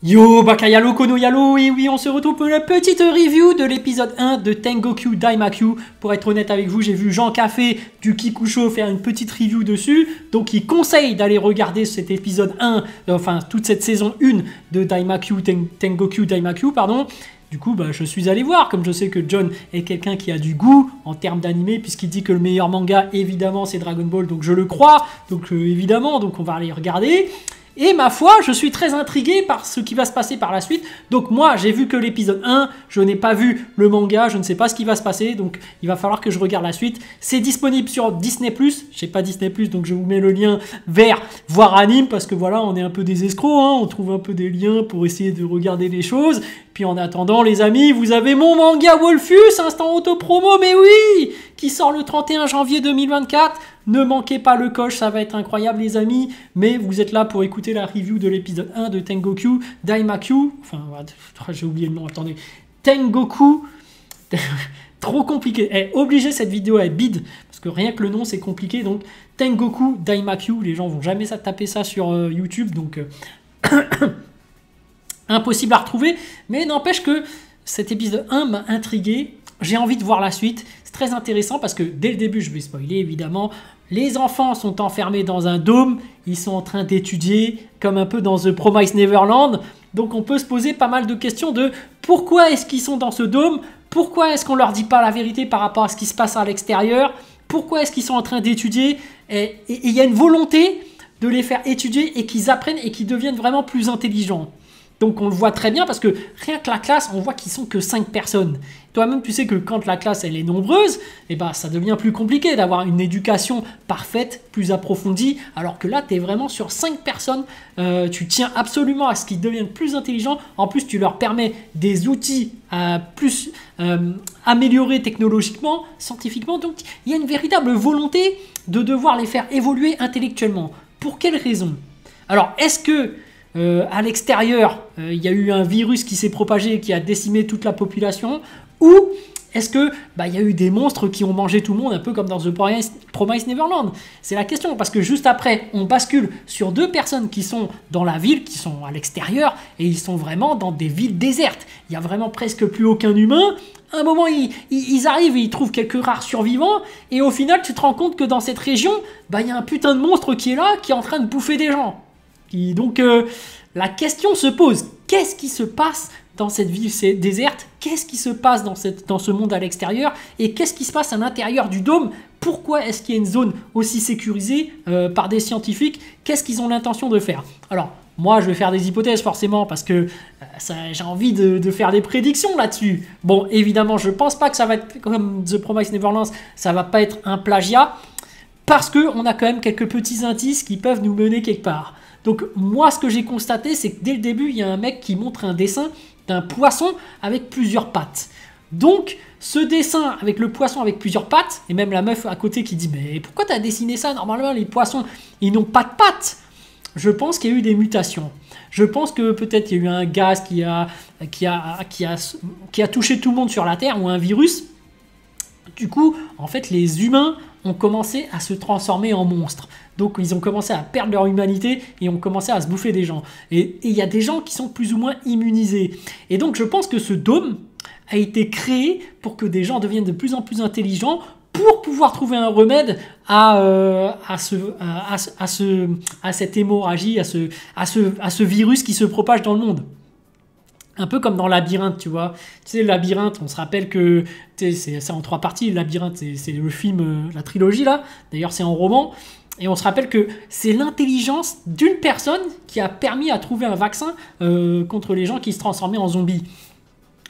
Yo, Bakayalo, Kono Yalo, et oui, on se retrouve pour une petite review de l'épisode 1 de Tengoku Daimakyu. Pour être honnête avec vous, j'ai vu Jean Café du Kikusho faire une petite review dessus, donc il conseille d'aller regarder cet épisode 1, enfin toute cette saison 1 de Daimakyu, Tengoku Daimakyu, pardon. Du coup, je suis allé voir, comme je sais que John est quelqu'un qui a du goût en termes d'animé, puisqu'il dit que le meilleur manga, évidemment, c'est Dragon Ball, donc je le crois, donc évidemment, donc on va aller regarder. Et ma foi, je suis très intrigué par ce qui va se passer par la suite. Donc moi, j'ai vu que l'épisode 1, je n'ai pas vu le manga, je ne sais pas ce qui va se passer, donc il va falloir que je regarde la suite. C'est disponible sur Disney+, je n'ai pas Disney+, donc je vous mets le lien vers voir anime, parce que voilà, on est un peu des escrocs, hein, on trouve un peu des liens pour essayer de regarder les choses. Puis en attendant, les amis, vous avez mon manga Wolfus, instant auto-promo, mais oui, qui sort le 31 janvier 2024. Ne manquez pas le coche, ça va être incroyable les amis, mais vous êtes là pour écouter la review de l'épisode 1 de Tengoku Daimakyu, enfin j'ai oublié le nom, attendez, Tengoku, trop compliqué, obligé cette vidéo à être bide, parce que rien que le nom c'est compliqué, donc Tengoku Daimakyu, les gens vont jamais taper ça sur YouTube, donc impossible à retrouver, mais n'empêche que cet épisode 1 m'a intrigué, j'ai envie de voir la suite. C'est très intéressant parce que dès le début, je vais spoiler évidemment, les enfants sont enfermés dans un dôme, ils sont en train d'étudier comme un peu dans The Promised Neverland, donc on peut se poser pas mal de questions de pourquoi est-ce qu'ils sont dans ce dôme, pourquoi est-ce qu'on leur dit pas la vérité par rapport à ce qui se passe à l'extérieur, pourquoi est-ce qu'ils sont en train d'étudier, et il y a une volonté de les faire étudier et qu'ils apprennent et qu'ils deviennent vraiment plus intelligents. Donc on le voit très bien parce que rien que la classe, on voit qu'ils sont que 5 personnes. Toi-même, tu sais que quand la classe elle est nombreuse, ça devient plus compliqué d'avoir une éducation parfaite, plus approfondie, alors que là, tu es vraiment sur 5 personnes. Tu tiens absolument à ce qu'ils deviennent plus intelligents. En plus, tu leur permets des outils plus améliorés technologiquement, scientifiquement. Donc, il y a une véritable volonté de devoir les faire évoluer intellectuellement. Pour quelles raisons? Alors, est-ce que à l'extérieur, il y a eu un virus qui s'est propagé et qui a décimé toute la population, ou est-ce que il y a eu des monstres qui ont mangé tout le monde, un peu comme dans The Promised Neverland? C'est la question, parce que juste après, on bascule sur 2 personnes qui sont dans la ville, qui sont à l'extérieur, et ils sont vraiment dans des villes désertes. Il n'y a vraiment presque plus aucun humain. À un moment, ils arrivent et ils trouvent quelques rares survivants, et au final, tu te rends compte que dans cette région, il y a un putain de monstre qui est là, qui est en train de bouffer des gens. Donc la question se pose, qu'est-ce qui se passe dans cette ville déserte? Qu'est-ce qui se passe dans ce monde à l'extérieur? Et qu'est-ce qui se passe à l'intérieur du dôme? Pourquoi est-ce qu'il y a une zone aussi sécurisée par des scientifiques? Qu'est-ce qu'ils ont l'intention de faire? Alors, moi, je vais faire des hypothèses forcément parce que j'ai envie de faire des prédictions là-dessus. Bon, évidemment, je pense pas que ça va être comme The Promised Neverland, ça va pas être un plagiat parce qu'on a quand même quelques petits indices qui peuvent nous mener quelque part. Donc moi, ce que j'ai constaté, c'est que dès le début, il y a un mec qui montre un dessin d'un poisson avec plusieurs pattes. Donc, ce dessin avec le poisson avec plusieurs pattes, et même la meuf à côté qui dit « Mais pourquoi tu as dessiné ça? Normalement, les poissons, ils n'ont pas de pattes !» Je pense qu'il y a eu des mutations. Je pense que peut-être il y a eu un gaz qui a touché tout le monde sur la Terre, ou un virus. Du coup, en fait, les humains ont commencé à se transformer en monstres. Donc, ils ont commencé à perdre leur humanité et ont commencé à se bouffer des gens. Et il y a des gens qui sont plus ou moins immunisés. Et donc, je pense que ce dôme a été créé pour que des gens deviennent de plus en plus intelligents pour pouvoir trouver un remède à cette hémorragie, à ce virus qui se propage dans le monde. Un peu comme dans Labyrinthe, tu vois. Tu sais, Labyrinthe, on se rappelle que c'est en 3 parties. Labyrinthe, c'est le film, la trilogie, là. D'ailleurs, c'est en roman. Et on se rappelle que c'est l'intelligence d'une personne qui a permis à trouver un vaccin contre les gens qui se transformaient en zombies.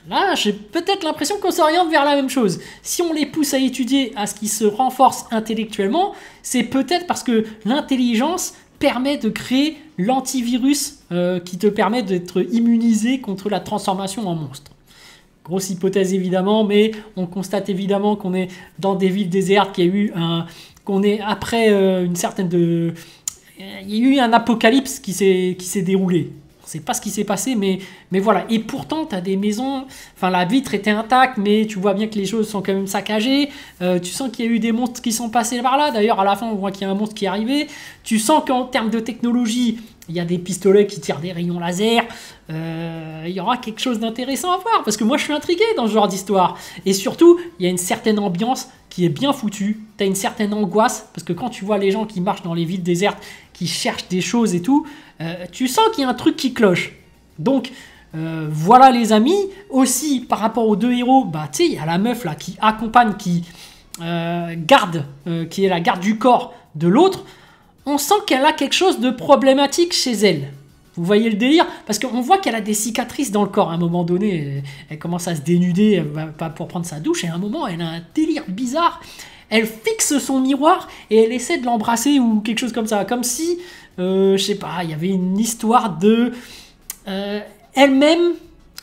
Là, j'ai peut-être l'impression qu'on s'oriente vers la même chose. Si on les pousse à étudier à ce qu'ils se renforcent intellectuellement, c'est peut-être parce que l'intelligence permet de créer l'antivirus qui te permet d'être immunisé contre la transformation en monstre. Grosse hypothèse évidemment, mais on constate évidemment qu'on est dans des villes désertes, qu'il y a eu qu'on est après il y a eu un apocalypse qui s'est déroulé. On ne sait pas ce qui s'est passé, mais voilà. Et pourtant, tu as des maisons, enfin la vitre était intacte, mais tu vois bien que les choses sont quand même saccagées. Tu sens qu'il y a eu des monstres qui sont passés par là. D'ailleurs, à la fin, on voit qu'il y a un monstre qui est arrivé. Tu sens qu'en termes de technologie, il y a des pistolets qui tirent des rayons laser. il y aura quelque chose d'intéressant à voir, parce que moi je suis intrigué dans ce genre d'histoire. Et surtout, il y a une certaine ambiance qui est bien foutue, tu as une certaine angoisse, parce que quand tu vois les gens qui marchent dans les villes désertes, qui cherchent des choses et tout, tu sens qu'il y a un truc qui cloche. Donc, voilà les amis. Aussi, par rapport aux deux héros, bah tu sais, il y a la meuf là qui accompagne, qui garde, qui est la garde du corps de l'autre. On sent qu'elle a quelque chose de problématique chez elle. Vous voyez le délire? Parce qu'on voit qu'elle a des cicatrices dans le corps. À un moment donné, elle commence à se dénuder, elle va pas pour prendre sa douche, et à un moment, elle a un délire bizarre. Elle fixe son miroir et elle essaie de l'embrasser ou quelque chose comme ça. Comme si, je sais pas, il y avait une histoire de... elle-même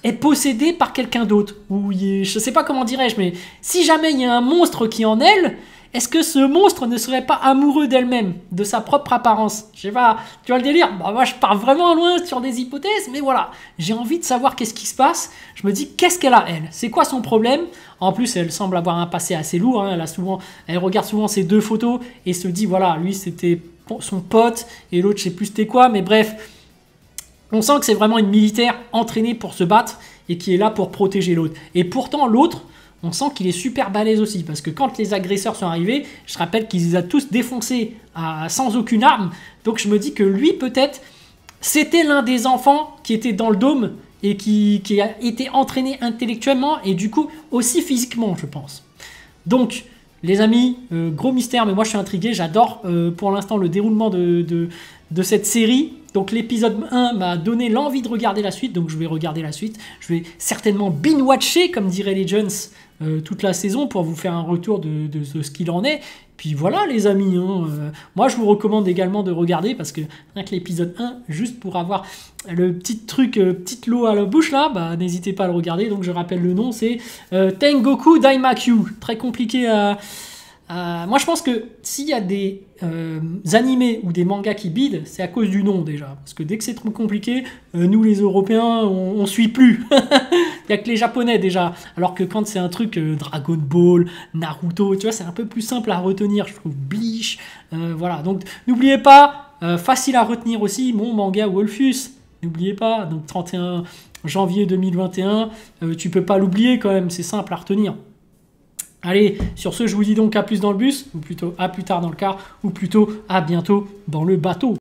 est possédée par quelqu'un d'autre. Ou je sais pas comment dirais-je, mais si jamais il y a un monstre qui est en elle... Est-ce que ce monstre ne serait pas amoureux d'elle-même, de sa propre apparence? Je sais pas, tu vois le délire? Bah, moi je pars vraiment loin sur des hypothèses, mais voilà, j'ai envie de savoir qu'est-ce qui se passe. Je me dis, qu'est-ce qu'elle a elle? C'est quoi son problème? En plus, elle semble avoir un passé assez lourd, hein. Elle regarde souvent ses deux photos et se dit, voilà, lui c'était son pote et l'autre je sais plus c'était quoi, mais bref, on sent que c'est vraiment une militaire entraînée pour se battre et qui est là pour protéger l'autre. Et pourtant l'autre, on sent qu'il est super balèze aussi, parce que quand les agresseurs sont arrivés, je rappelle qu'ils les a tous défoncés sans aucune arme, donc je me dis que lui, peut-être, c'était l'un des enfants qui était dans le dôme et qui a été entraîné intellectuellement et du coup aussi physiquement, je pense. Donc, les amis, gros mystère, mais moi je suis intrigué, j'adore pour l'instant le déroulement de cette série. Donc l'épisode 1 m'a donné l'envie de regarder la suite, donc je vais regarder la suite. Je vais certainement binge-watcher, comme diraient les Jones, toute la saison pour vous faire un retour de ce qu'il en est. Puis voilà les amis, hein, moi je vous recommande également de regarder, parce que rien que l'épisode 1, juste pour avoir le petit truc, petite lot à la bouche là, bah n'hésitez pas à le regarder. Donc je rappelle le nom, c'est Tengoku Daimakyu. Très compliqué à... moi je pense que s'il y a des animés ou des mangas qui bident, c'est à cause du nom déjà. Parce que dès que c'est trop compliqué, nous les Européens, on suit plus. Il n'y a que les Japonais déjà. Alors que quand c'est un truc Dragon Ball, Naruto, tu vois, c'est un peu plus simple à retenir, je trouve. Bleach, voilà. Donc n'oubliez pas, facile à retenir aussi, mon manga Wolfus. N'oubliez pas, donc 31 janvier 2021, tu peux pas l'oublier quand même, c'est simple à retenir. Allez, sur ce, je vous dis donc à plus dans le bus, ou plutôt à plus tard dans le car, ou plutôt à bientôt dans le bateau.